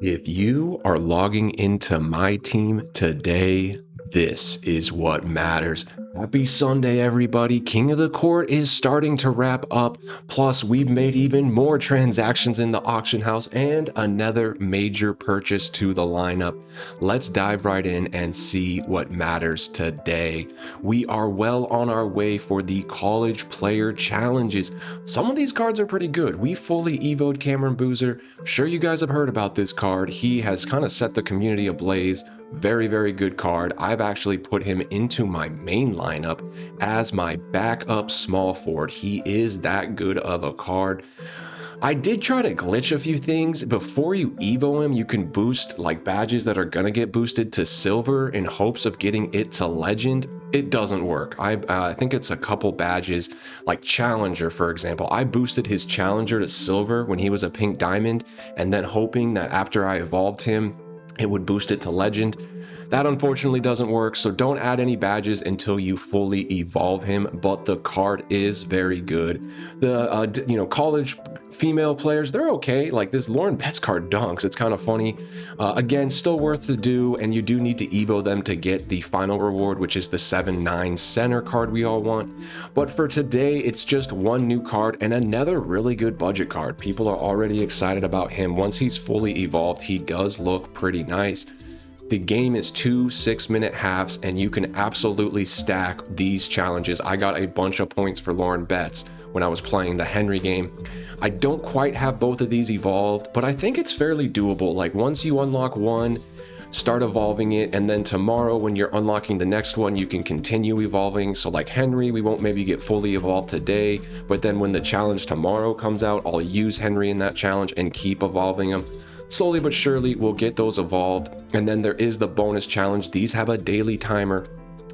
If you are logging into MyTEAM today, this is what matters. Happy Sunday, everybody. King of the Court is starting to wrap up. Plus, we've made even more transactions in the auction house and another major purchase to the lineup. Let's dive right in and see what matters today. We are well on our way for the college player challenges. Some of these cards are pretty good. We fully evoed Cameron Boozer. I'm sure you guys have heard about this card. He has kind of set the community ablaze. Very, very good card. I've actually put him into my main lineup as my backup small forward. He is that good of a card. I did try to glitch a few things. Before you evo him, you can boost like badges that are gonna get boosted to silver in hopes of getting it to legend. It doesn't work. I think it's a couple badges, like Challenger, for example. I boosted his Challenger to silver when he was a pink diamond, and then hoping that after I evolved him, it would boost it to legend. That unfortunately doesn't work, so don't add any badges until you fully evolve him, but the card is very good. The college female players, they're okay. Like this Lauren Betts card dunks. It's kind of funny. Again, still worth to do, and you do need to evo them to get the final reward, which is the 7/9 center card we all want. But for today, it's just one new card and another really good budget card. People are already excited about him. Once he's fully evolved, he does look pretty nice. The game is 2 6-minute halves, and you can absolutely stack these challenges. I got a bunch of points for Lauren Betts when I was playing the Henry game. I don't quite have both of these evolved, but I think it's fairly doable. Like once you unlock one, start evolving it, and then tomorrow when you're unlocking the next one, you can continue evolving. So like Henry, we won't maybe get fully evolved today, but then when the challenge tomorrow comes out, I'll use Henry in that challenge and keep evolving him. Slowly but surely, we'll get those evolved. And then there is the bonus challenge. These have a daily timer.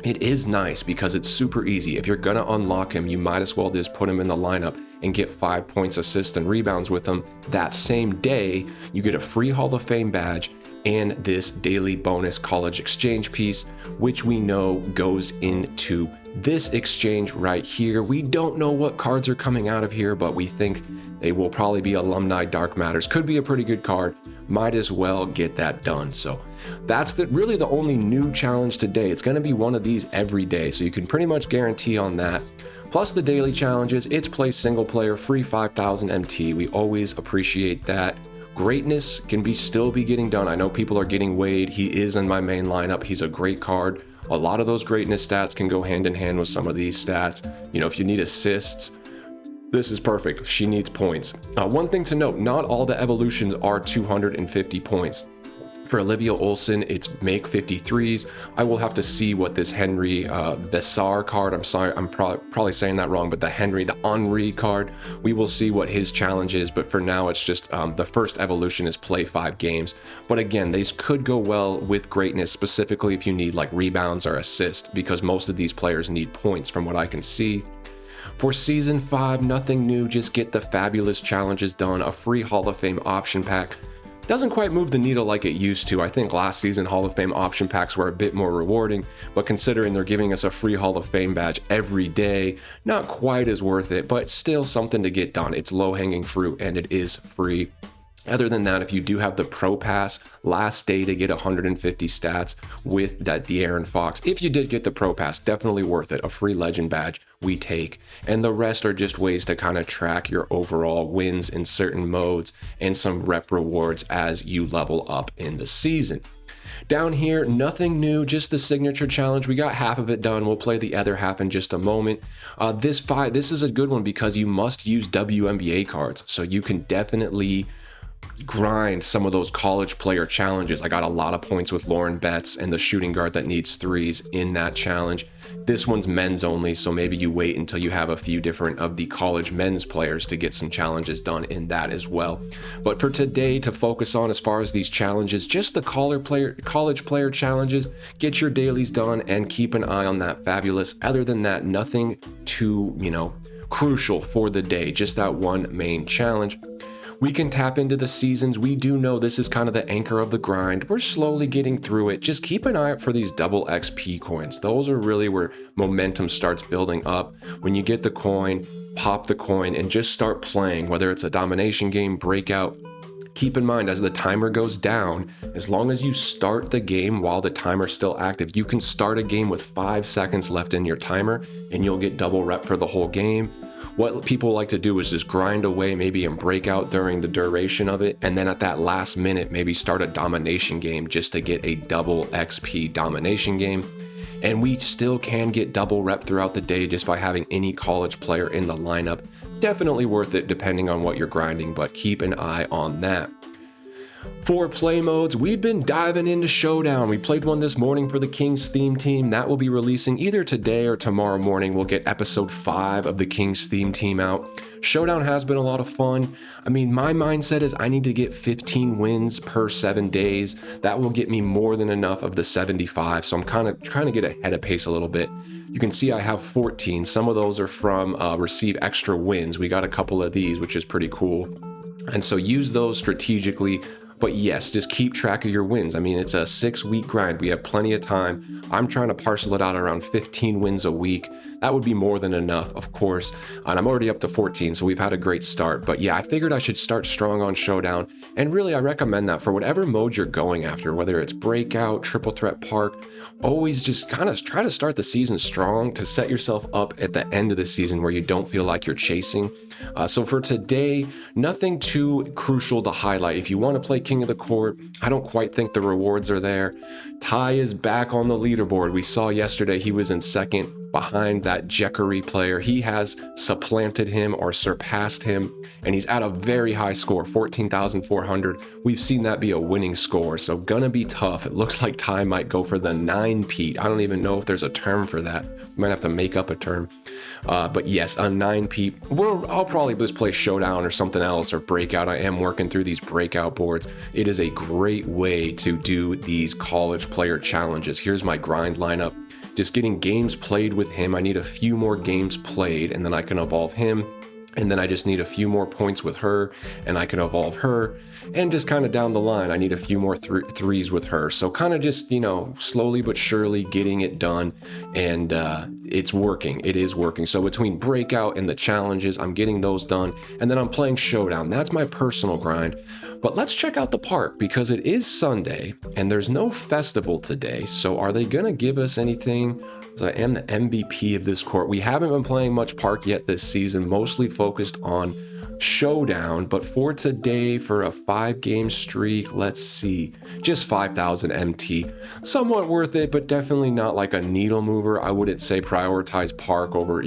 It is nice because it's super easy. If you're gonna unlock him, you might as well just put him in the lineup and get 5 points, assists, and rebounds with him. That same day, you get a free Hall of Fame badge and this daily bonus college exchange piece, which we know goes into this exchange right here. We don't know what cards are coming out of here, but we think they will probably be alumni dark matters. Could be a pretty good card. Might as well get that done. So that's really the only new challenge today. It's going to be one of these every day, so you can pretty much guarantee on that. Plus the daily challenges, it's play single player, free 5,000 MT. We always appreciate that. Greatness can still be getting done. I know people are getting Wade. He is in my main lineup. He's a great card. A lot of those greatness stats can go hand in hand with some of these stats. You know, if you need assists, this is perfect. She needs points. One thing to note, not all the evolutions are 250 points. For Olivia Olson, it's make 53s. I will have to see what this Henry Besar card, I'm sorry, I'm probably saying that wrong, but the Henry card, we will see what his challenge is, but for now it's just the first evolution is play 5 games. But again, these could go well with greatness, specifically if you need like rebounds or assists, because most of these players need points from what I can see. For Season 5, nothing new, just get the fabulous challenges done, a free Hall of Fame option pack. Doesn't quite move the needle like it used to. I think last season Hall of Fame option packs were a bit more rewarding, but considering they're giving us a free Hall of Fame badge every day, not quite as worth it, but still something to get done. It's low-hanging fruit and it is free. Other than that, if you do have the Pro Pass, last day to get 150 stats with that De'Aaron Fox. If you did get the Pro Pass, definitely worth it. A free legend badge we take. And the rest are just ways to kind of track your overall wins in certain modes and some rep rewards as you level up in the season. Down here, nothing new, just the signature challenge. We got half of it done. We'll play the other half in just a moment. This is a good one because you must use WNBA cards. So you can definitely grind some of those college player challenges. I got a lot of points with Lauren Betts and the shooting guard that needs threes in that challenge. This one's men's only, so maybe you wait until you have a few different of the college men's players to get some challenges done in that as well. But for today, to focus on as far as these challenges, just the college player challenges, get your dailies done and keep an eye on that fabulous. Other than that, nothing too, crucial for the day, just that one main challenge. We can tap into the seasons. We do know this is kind of the anchor of the grind. We're slowly getting through it. Just keep an eye out for these double XP coins. Those are really where momentum starts building up. When you get the coin, pop the coin and just start playing, whether it's a domination game, breakout, Keep in mind, as the timer goes down, as long as you start the game while the timer's still active, you can start a game with 5 seconds left in your timer and you'll get double rep for the whole game. What people like to do is just grind away maybe and break out during the duration of it, and then at that last minute maybe start a domination game just to get a double XP domination game. And we still can get double rep throughout the day just by having any college player in the lineup. Definitely worth it depending on what you're grinding, but keep an eye on that. For play modes, we've been diving into Showdown. We played one this morning for the King's Theme Team. That will be releasing either today or tomorrow morning. We'll get episode 5 of the King's Theme Team out. Showdown has been a lot of fun. I mean, my mindset is I need to get 15 wins per 7 days. That will get me more than enough of the 75. So I'm kind of trying to get ahead of pace a little bit. You can see I have 14. Some of those are from receive extra wins. We got a couple of these, which is pretty cool. And so use those strategically. But yes, just keep track of your wins. I mean, it's a 6-week grind. We have plenty of time. I'm trying to parcel it out around 15 wins a week. That would be more than enough, of course. And I'm already up to 14, so we've had a great start. But yeah, I figured I should start strong on Showdown. And really, I recommend that for whatever mode you're going after, whether it's Breakout, Triple Threat Park, always just kind of try to start the season strong to set yourself up at the end of the season where you don't feel like you're chasing. So for today, nothing too crucial to highlight. If you want to play King of the Court, I don't quite think the rewards are there. Ty is back on the leaderboard. We saw yesterday he was in second behind that Jekari player. He has supplanted him or surpassed him, and he's at a very high score, 14,400. We've seen that be a winning score, so gonna be tough. It looks like Ty might go for the 9-peat. I don't even know if there's a term for that. We might have to make up a term. But yes, a 9-peat. I'll probably just play Showdown or something else or Breakout. I am working through these Breakout boards. It is a great way to do these college player challenges. Here's my grind lineup. Just getting games played with him. I need a few more games played and then I can evolve him. And then I just need a few more points with her and I can evolve her. And just kind of down the line, I need a few more threes with her. So kind of just, slowly but surely getting it done. And it's working. It is working. So between Breakout and the challenges, I'm getting those done. And then I'm playing Showdown. That's my personal grind. But let's check out the park because it is Sunday and there's no festival today. So are they going to give us anything? I am the MVP of this court. We haven't been playing much park yet this season, mostly focused on Showdown. But for today, for a 5-game streak, let's see, just 5,000 MT. Somewhat worth it, but definitely not like a needle mover. I wouldn't say prioritize park over,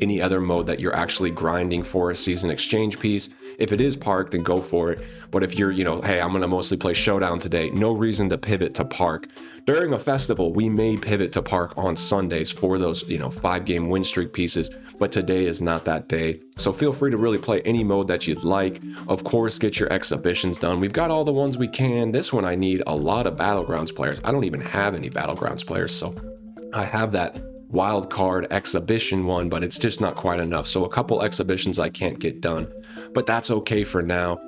any other mode that you're actually grinding for a season exchange piece. If it is park, then go for it. But if you're, hey, I'm going to mostly play Showdown today, no reason to pivot to park. During a festival, we may pivot to park on Sundays for those, 5-game win streak pieces, but today is not that day. So feel free to really play any mode that you'd like. Of course, get your exhibitions done. We've got all the ones we can. This one, I need a lot of Battlegrounds players. I don't even have any Battlegrounds players, so I have that wild card exhibition one, but it's just not quite enough. So a couple exhibitions I can't get done, but that's okay for now.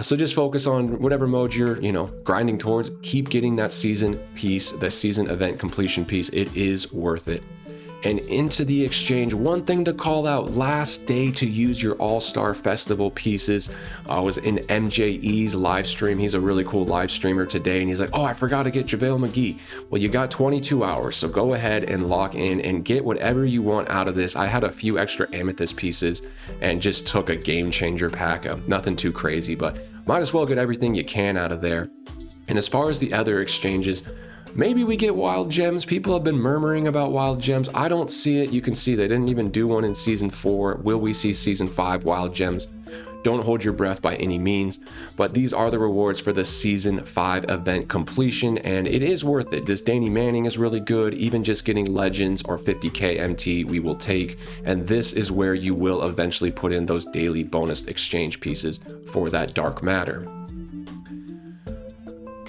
So just focus on whatever mode you're, grinding towards. Keep getting that season piece, the season event completion piece. It is worth it. And into the exchange, one thing to call out, last day to use your All-Star Festival pieces was in MJE's live stream. He's a really cool live streamer today, and he's like, oh, I forgot to get JaVale McGee. Well, you got 22 hours, so go ahead and lock in and get whatever you want out of this. I had a few extra Amethyst pieces and just took a Game Changer pack. Nothing too crazy, but might as well get everything you can out of there. And as far as the other exchanges, maybe we get wild gems. People have been murmuring about wild gems. I don't see it. You can see they didn't even do one in season 4. Will we see season 5 wild gems? Don't hold your breath by any means, but these are the rewards for the season 5 event completion, and it is worth it. This Danny Manning is really good. Even just getting legends or 50k MT we will take, and this is where you will eventually put in those daily bonus exchange pieces for that dark matter.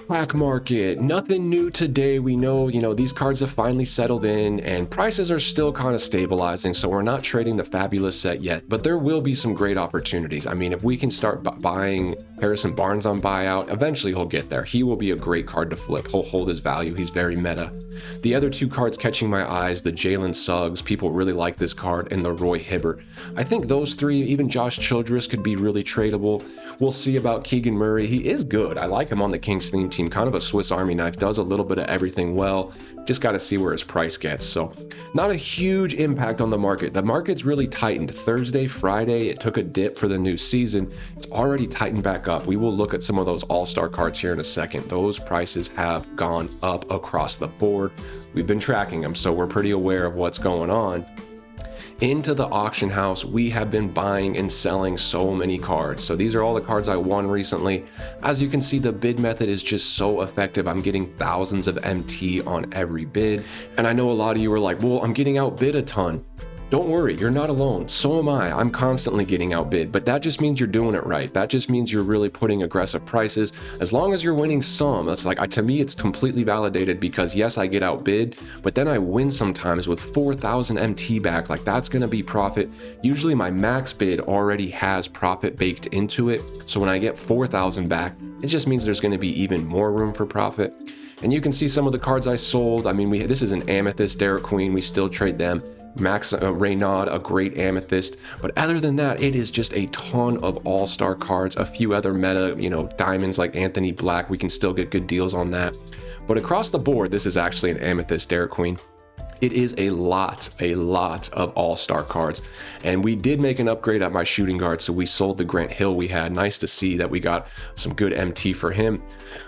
Pack market, nothing new today. We know, these cards have finally settled in and prices are still kind of stabilizing, so we're not trading the fabulous set yet, but there will be some great opportunities. I mean, if we can start buying Harrison Barnes on buyout, eventually he'll get there. He will be a great card to flip. He'll hold his value. He's very meta. The other two cards catching my eyes, the Jalen Suggs, people really like this card, and the Roy Hibbert. I think those three, even Josh Childress, could be really tradable. We'll see about Keegan Murray. He is good. I like him on the Kings theme team, kind of a Swiss Army knife, does a little bit of everything well. Just got to see where his price gets. So not a huge impact on the market. The market's really tightened. Thursday, Friday, it took a dip for the new season. It's already tightened back up. We will look at some of those all-star cards here in a second. Those prices have gone up across the board. We've been tracking them, so we're pretty aware of what's going on. Into the auction house, we have been buying and selling so many cards. So these are all the cards I won recently. As you can see, the bid method is just so effective. I'm getting thousands of MT on every bid. And I know a lot of you are like, well, I'm getting outbid a ton. Don't worry, you're not alone. So am I. I'm constantly getting outbid, but that just means you're doing it right. That just means you're really putting aggressive prices. As long as you're winning some, that's like, to me, it's completely validated because yes, I get outbid, but then I win sometimes with 4,000 MT back. Like that's going to be profit. Usually my max bid already has profit baked into it. So when I get 4,000 back, it just means there's going to be even more room for profit. And you can see some of the cards I sold. I mean, this is an Amethyst Derek Queen. We still trade them. Max Raynaud, a great Amethyst. But other than that, it is just a ton of all-star cards, a few other meta, diamonds like Anthony Black. We can still get good deals on that. But across the board, this is actually an Amethyst Derek Queen. It is a lot of all-star cards. And we did make an upgrade at my shooting guard, so we sold the Grant Hill we had. Nice to see that we got some good MT for him.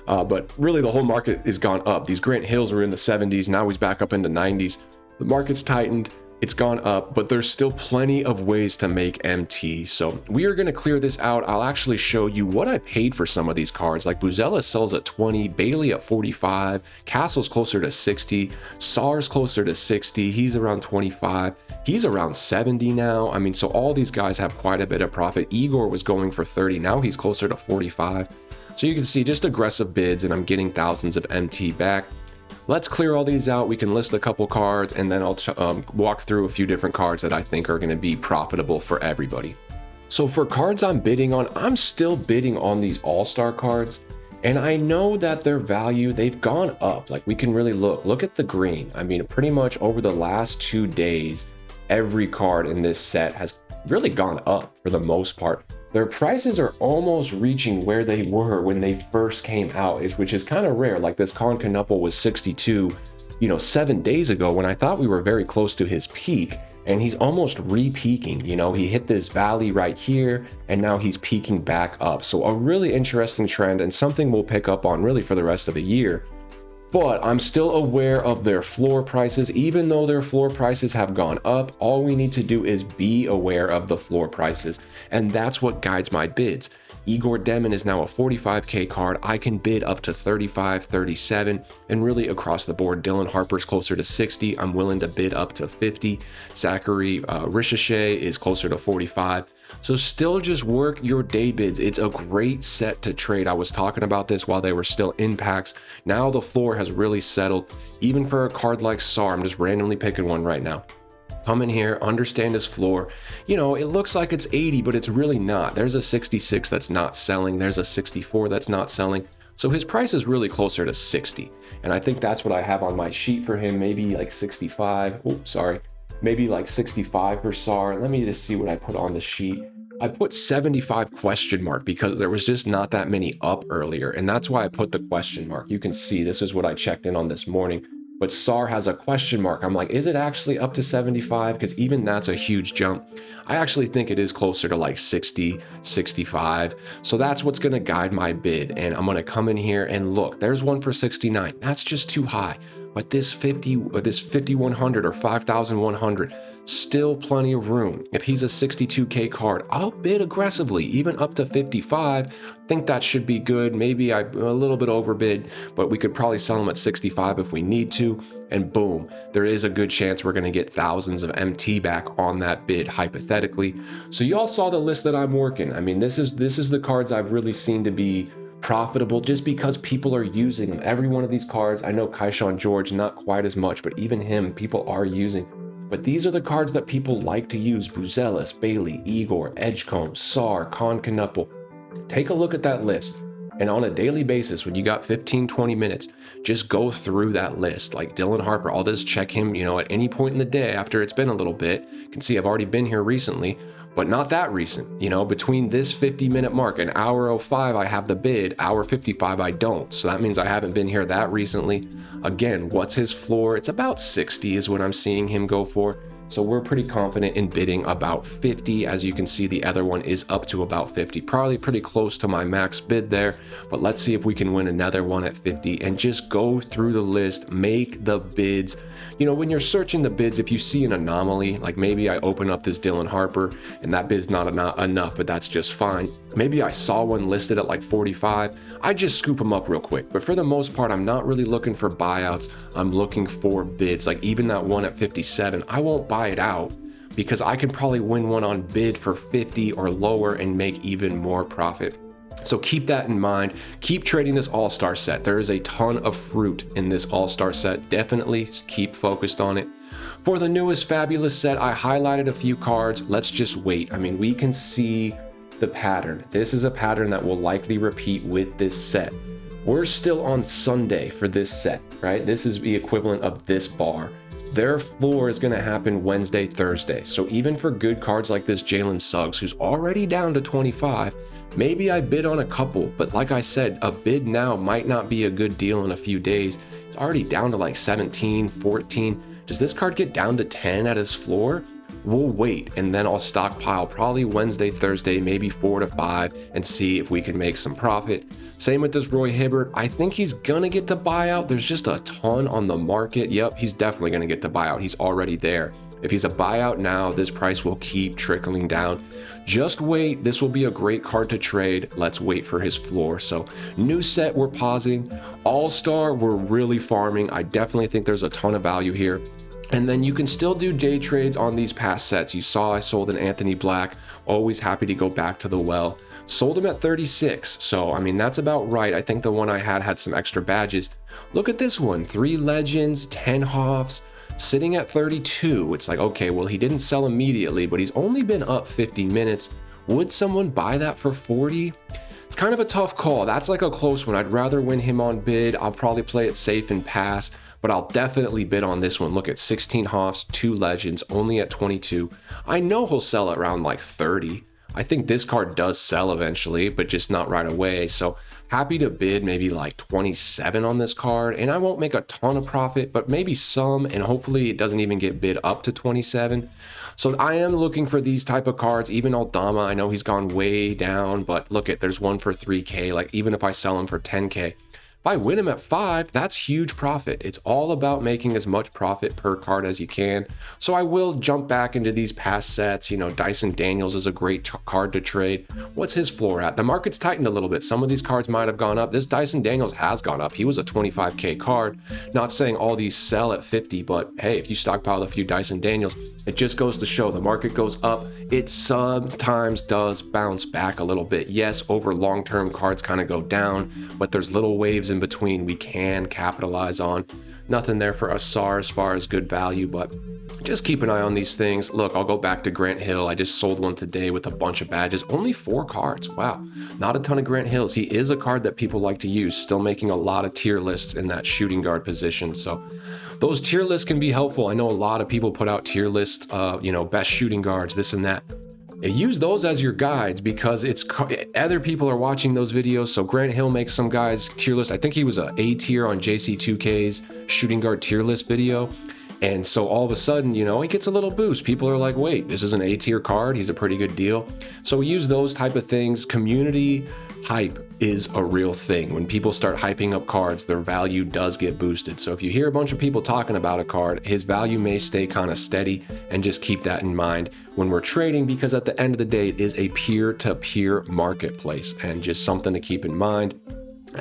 But really, the whole market has gone up. These Grant Hills were in the 70s. Now he's back up in the 90s. The market's tightened. It's gone up, but there's still plenty of ways to make MT. So we are going to clear this out. I'll actually show you what I paid for some of these cards. Like Buzella sells at 20, Bailey at 45, Castle's closer to 60, Sar's closer to 60. He's around 25. He's around 70 now. I mean, so all these guys have quite a bit of profit. Igor was going for 30. Now he's closer to 45. So you can see just aggressive bids, and I'm getting thousands of MT back. Let's clear all these out. We can list a couple cards, and then I'll walk through a few different cards that I think are going to be profitable for everybody. So for cards I'm bidding on, I'm still bidding on these all-star cards, and I know that their value, they've gone up. Like we can really look at the green. I mean, pretty much over the last 2 days, every card in this set has really gone up for the most part. Their prices are almost reaching where they were when they first came out, which is kind of rare. Like this Con Knuppel was 62, 7 days ago when I thought we were very close to his peak, and he's almost re-peaking. He hit this valley right here, and now he's peaking back up. So a really interesting trend, and something we'll pick up on really for the rest of the year. But I'm still aware of their floor prices. Even though their floor prices have gone up, all we need to do is be aware of the floor prices. And that's what guides my bids. Igor Demon is now a 45K card. I can bid up to 35, 37, and really across the board. Dylan Harper's closer to 60. I'm willing to bid up to 50. Zachary Ricochet is closer to 45. So still just work your day bids. It's a great set to trade. I was talking about this while they were still in packs. Now the floor has really settled. Even for a card like SAR, I'm just randomly picking one right now. Come in here, understand his floor. It looks like it's 80, but it's really not. There's a 66 that's not selling. There's a 64 that's not selling. So his price is really closer to 60. And I think that's what I have on my sheet for him. Maybe like 65. Oh, sorry. Maybe like 65 for SAR. Let me just see what I put on the sheet. I put 75 question mark because there was just not that many up earlier. And that's why I put the question mark. You can see this is what I checked in on this morning. But SAR has a question mark. I'm like, is it actually up to 75? Because even that's a huge jump. I actually think it is closer to like 60, 65. So that's what's going to guide my bid. And I'm going to come in here and look. There's one for 69. That's just too high. But this 5100 or 5100, still plenty of room. If he's a 62K card, I'll bid aggressively, even up to 55. Think that should be good. Maybe I'm a little bit overbid, but we could probably sell him at 65 if we need to. And boom, there is a good chance we're going to get thousands of MT back on that bid, hypothetically. So you all saw the list that I'm working. I mean, this is the cards I've really seen to be profitable just because people are using them. Every one of these cards, I know Kaishan George, not quite as much, but even him, people are using. But these are the cards that people like to use. Buzelis, Bailey, Igor, Edgecombe, Sar, Concanupple. Take a look at that list. And on a daily basis, when you got 15, 20 minutes, just go through that list. Like Dylan Harper, I'll just check him, at any point in the day after it's been a little bit. You can see I've already been here recently, but not that recent. Between this 50-minute mark and hour 05, I have the bid, hour 55, I don't. So that means I haven't been here that recently. Again, what's his floor? It's about 60 is what I'm seeing him go for. So we're pretty confident in bidding about 50. As you can see, the other one is up to about 50, probably pretty close to my max bid there, but let's see if we can win another one at 50 and just go through the list, make the bids. When you're searching the bids, if you see an anomaly, like maybe I open up this Dylan Harper and that bid's not enough, but that's just fine. Maybe I saw one listed at like 45. I just scoop them up real quick. But for the most part, I'm not really looking for buyouts. I'm looking for bids. Like even that one at 57, I won't buy it out because I can probably win one on bid for 50 or lower and make even more profit. So keep that in mind. Keep trading this all-star set. There is a ton of fruit in this all-star set. Definitely keep focused on it. For the newest fabulous set, I highlighted a few cards. Let's just wait. We can see the pattern. This is a pattern that will likely repeat with this set. We're still on Sunday for this set, right? This is the equivalent of this bar. Their floor is going to happen Wednesday, Thursday. So even for good cards like this Jalen Suggs, who's already down to 25, maybe I bid on a couple, but like I said, a bid now might not be a good deal in a few days. It's already down to like 17, 14. Does this card get down to 10 at his floor? We'll wait, and then I'll stockpile probably Wednesday, Thursday, maybe 4 to 5, and see if we can make some profit. Same with this Roy Hibbert. I think he's gonna get to buyout. There's just a ton on the market. Yep, he's definitely gonna get to buyout. He's already there. If he's a buyout now, this price will keep trickling down. Just wait. This will be a great card to trade. Let's wait for his floor. So new set, we're pausing. All-star, we're really farming. I definitely think there's a ton of value here. And then you can still do day trades on these past sets. You saw I sold an Anthony Black. Always happy to go back to the well. Sold him at 36. So, that's about right. I think the one I had some extra badges. Look at this one. 3 Legends, 10 Hoffs, sitting at 32. It's like, okay, well, he didn't sell immediately, but he's only been up 50 minutes. Would someone buy that for 40? It's kind of a tough call. That's like a close one. I'd rather win him on bid. I'll probably play it safe and pass, but I'll definitely bid on this one. Look at 16 Hoffs, 2 Legends, only at 22. I know he'll sell around like 30. I think this card does sell eventually, but just not right away. So happy to bid maybe like 27 on this card, and I won't make a ton of profit, but maybe some, and hopefully it doesn't even get bid up to 27. So I am looking for these type of cards. Even Aldama, I know he's gone way down, but look at, there's one for 3K. Like even if I sell him for 10K, if I win him at 5, that's huge profit. It's all about making as much profit per card as you can. So I will jump back into these past sets. Dyson Daniels is a great card to trade. What's his floor at? The market's tightened a little bit. Some of these cards might have gone up. This Dyson Daniels has gone up. He was a 25K card. Not saying all these sell at 50, but hey, if you stockpile a few Dyson Daniels, it just goes to show the market goes up. It sometimes does bounce back a little bit. Yes, over long-term cards kind of go down, but there's little waves in between we can capitalize on. Nothing there for a SAR as far as good value, but just keep an eye on these things. Look, I'll go back to Grant Hill. I just sold one today with a bunch of badges. Only 4 cards. Wow. Not a ton of Grant Hills. He is a card that people like to use. Still making a lot of tier lists in that shooting guard position. So those tier lists can be helpful. I know a lot of people put out tier lists, best shooting guards, this and that. Use those as your guides because other people are watching those videos. So Grant Hill makes some guys tier list. I think he was a tier on JC2K's shooting guard tier list video. And so all of a sudden, he gets a little boost. People are like, wait, this is an A-tier card. He's a pretty good deal. So we use those type of things. Community hype is a real thing. When people start hyping up cards, their value does get boosted. So if you hear a bunch of people talking about a card, his value may stay kind of steady, and just keep that in mind when we're trading, because at the end of the day, it is a peer-to-peer marketplace, and just something to keep in mind.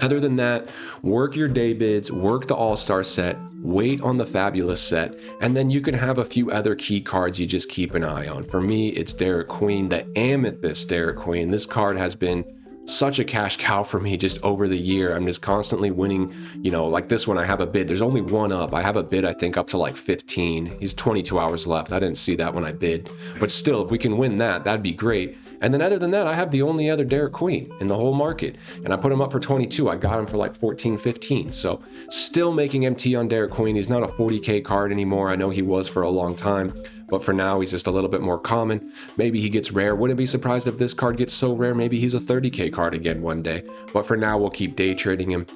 Other than that, work your day bids, work the all-star set, wait on the fabulous set, and then you can have a few other key cards you just keep an eye on. For me, it's Derek Queen, the Amethyst Derek Queen. This card has been such a cash cow for me just over the year. I'm just constantly winning, like this one I have a bid. There's only one up. I have a bid, I think, up to like 15. He's 22 hours left. I didn't see that when I bid. But still, if we can win that, that'd be great. And then other than that, I have the only other Derek Queen in the whole market. And I put him up for 22. I got him for like 14, 15. So still making MT on Derek Queen. He's not a 40K card anymore. I know he was for a long time. But for now, he's just a little bit more common. Maybe he gets rare. Wouldn't be surprised if this card gets so rare. Maybe he's a 30K card again one day. But for now, we'll keep day trading him.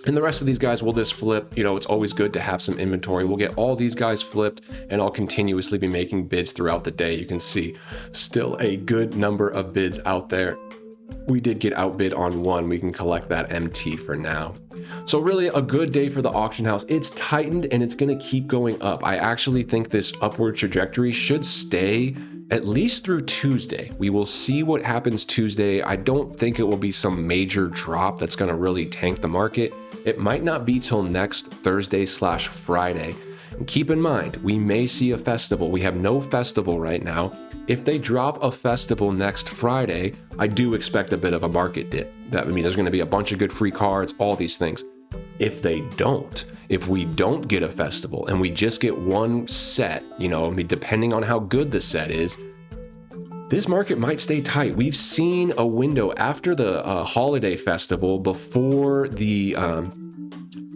And the rest of these guys will just flip. It's always good to have some inventory. We'll get all these guys flipped, and I'll continuously be making bids throughout the day. You can see still a good number of bids out there. We did get outbid on one. We can collect that MT for now. So really a good day for the auction house. It's tightened and it's going to keep going up. I actually think this upward trajectory should stay at least through Tuesday. We will see what happens Tuesday. I don't think it will be some major drop that's going to really tank the market. It might not be till next Thursday/Friday. And keep in mind, we may see a festival. We have no festival right now. If they drop a festival next Friday, I do expect a bit of a market dip. There's going to be a bunch of good free cards, all these things. If they don't, if we don't get a festival and we just get one set, depending on how good the set is, this market might stay tight. We've seen a window after the holiday festival, before the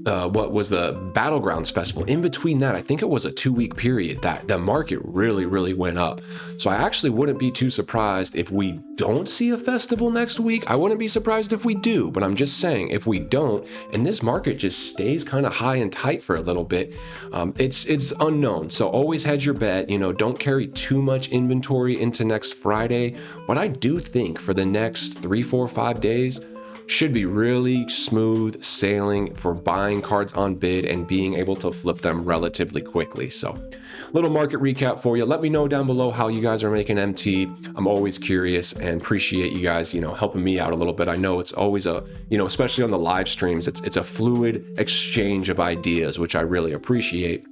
what was the Battlegrounds festival. In between that, I think it was a 2-week period that the market really went up. So I actually wouldn't be too surprised if we don't see a festival next week. I wouldn't be surprised if we do, but I'm just saying, if we don't, and this market just stays kind of high and tight for a little bit, it's unknown. So always hedge your bet. Don't carry too much inventory into next Friday. But I do think for the next 3, 4, 5 days, should be really smooth sailing for buying cards on bid and being able to flip them relatively quickly. So little market recap for you. Let me know down below how you guys are making MT. I'm always curious and appreciate you guys, helping me out a little bit. I know it's always especially on the live streams, it's a fluid exchange of ideas, which I really appreciate.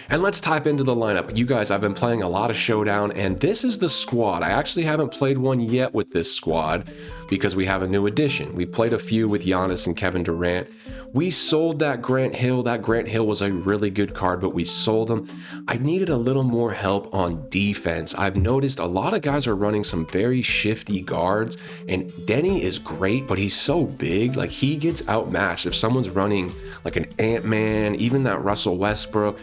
And let's type into the lineup. You guys, I've been playing a lot of Showdown, and this is the squad. I actually haven't played one yet with this squad because we have a new addition. We've played a few with Giannis and Kevin Durant. We sold that Grant Hill. That Grant Hill was a really good card, but we sold him. I needed a little more help on defense. I've noticed a lot of guys are running some very shifty guards, and Denny is great, but he's so big. Like, he gets outmatched. If someone's running like an Ant-Man, even that Russell Westbrook,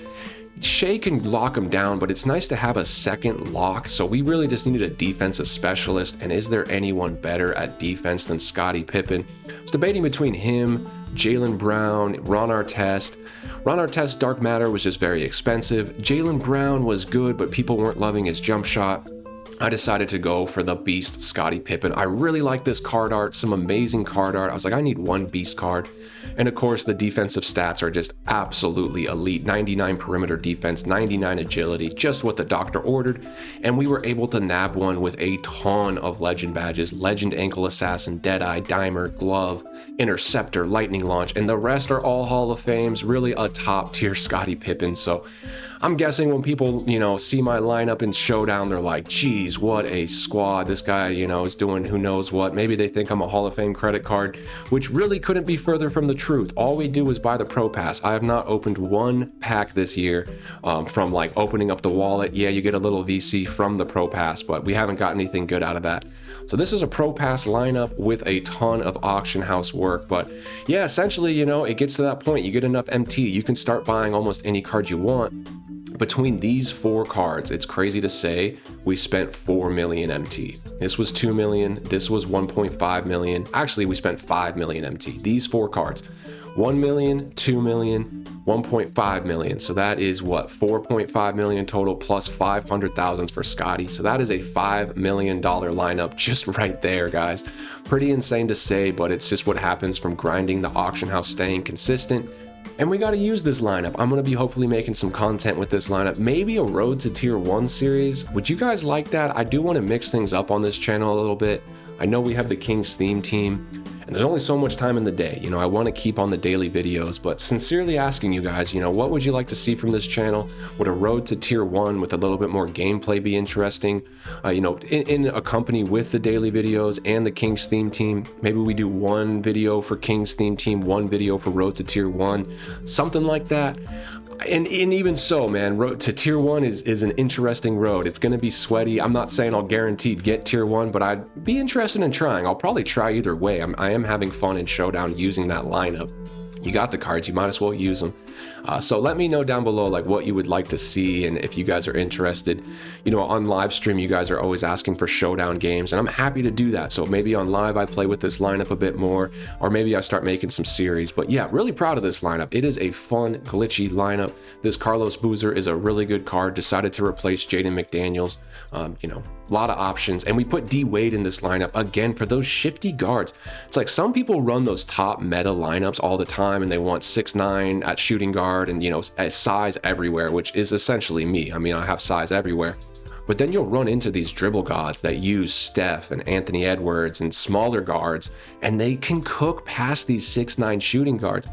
Shea can lock him down, but it's nice to have a second lock. So we really just needed a defensive specialist. And is there anyone better at defense than Scottie Pippen? I was debating between him, Jaylen Brown, Ron Artest. Ron Artest's Dark Matter was just very expensive. Jaylen Brown was good, but people weren't loving his jump shot. I decided to go for the beast Scottie Pippen. I really like this card art, some amazing card art. I was like, I need one beast card. And of course, the defensive stats are just absolutely elite. 99 perimeter defense, 99 agility, just what the doctor ordered. And we were able to nab one with a ton of legend badges: Legend Ankle Assassin, Deadeye, Dimer, Glove, Interceptor, Lightning Launch, and the rest are all Hall of Fames. Really a top tier Scottie Pippen. So I'm guessing when people, see my lineup in Showdown, they're like, geez, what a squad. This guy, is doing who knows what. Maybe they think I'm a Hall of Fame credit card, which really couldn't be further from the truth. All we do is buy the Pro Pass. I have not opened one pack this year from like opening up the wallet. Yeah, you get a little VC from the Pro Pass, but we haven't got anything good out of that. So this is a Pro Pass lineup with a ton of auction house work. But yeah, essentially, it gets to that point. You get enough MT, you can start buying almost any card you want. Between these 4 cards, it's crazy to say we spent 4 million MT. This was 2 million. This was 1.5 million. Actually, we spent 5 million MT. These 4 cards, 1 million, 2 million, 1.5 million. So that is what, 4.5 million total plus 500,000 for Scotty. So that is a $5 million lineup just right there, guys. Pretty insane to say, but it's just what happens from grinding the auction house, staying consistent. And we got to use this lineup. I'm going to be hopefully making some content with this lineup. Maybe a Road to Tier 1 series. Would you guys like that? I do want to mix things up on this channel a little bit. I know we have the King's theme team, and there's only so much time in the day. You know, I want to keep on the daily videos, but sincerely asking you guys, you know, what would you like to see from this channel? Would a road to tier 1 with a little bit more gameplay be interesting? You know, in a company with the daily videos and the King's theme team, maybe we do one video for King's theme team, one video for road to tier 1, something like that. And even so, man, road to tier 1 is an interesting road. It's going to be sweaty. I'm not saying I'll guaranteed get tier 1, but I'd be interested in trying. I'll probably try either way. I am having fun in Showdown using that lineup. You got the cards, you might as well use them. So let me know down below like what you would like to see, and if you guys are interested. You know, on live stream you guys are always asking for Showdown games, and I'm happy to do that. So maybe on live I play with this lineup a bit more, or maybe I start making some series. But yeah, really proud of this lineup. It is a fun, glitchy lineup. This Carlos Boozer is a really good card. Decided to replace Jaden McDaniels. You know, a lot of options, and we put D Wade in this lineup again for those shifty guards. It's like some people run those top meta lineups all the time, and they want 6'9" at shooting guard and, you know, size everywhere, which is essentially me. I mean, I have size everywhere. But then you'll run into these dribble gods that use Steph and Anthony Edwards and smaller guards, and they can cook past these 6'9" shooting guards.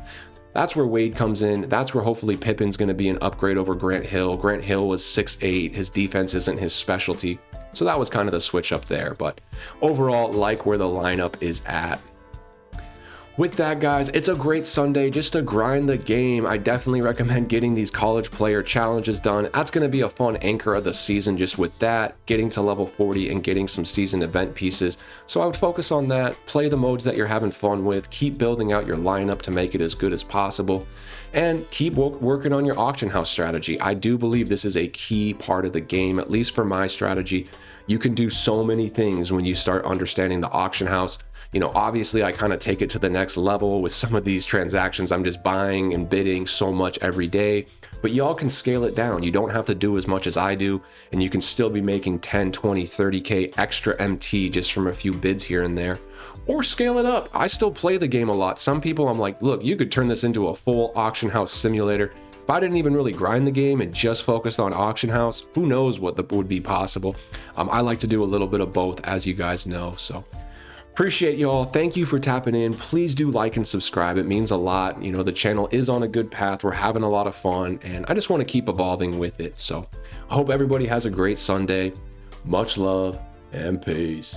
That's where Wade comes in. That's where hopefully Pippen's going to be an upgrade over Grant Hill. Grant Hill was 6'8". His defense isn't his specialty. So that was kind of the switch up there. But overall, like where the lineup is at. With that, guys, it's a great Sunday just to grind the game. I definitely recommend getting these college player challenges done. That's going to be a fun anchor of the season just with that, getting to level 40 and getting some season event pieces. So I would focus on that, play the modes that you're having fun with, keep building out your lineup to make it as good as possible, and keep working on your auction house strategy. I do believe this is a key part of the game, at least for my strategy. You can do so many things when you start understanding the auction house. You know, obviously I kind of take it to the next level with some of these transactions. I'm just buying and bidding so much every day, but y'all can scale it down. You don't have to do as much as I do, and you can still be making 10, 20, 30K extra MT just from a few bids here and there, or scale it up. I still play the game a lot. Some people I'm like, look, you could turn this into a full auction house simulator. If I didn't even really grind the game and just focused on auction house, who knows what would be possible. I like to do a little bit of both, as you guys know. So appreciate y'all. Thank you for tapping in. Please do like and subscribe. It means a lot. You know, the channel is on a good path. We're having a lot of fun, and I just want to keep evolving with it. So I hope everybody has a great Sunday. Much love and peace.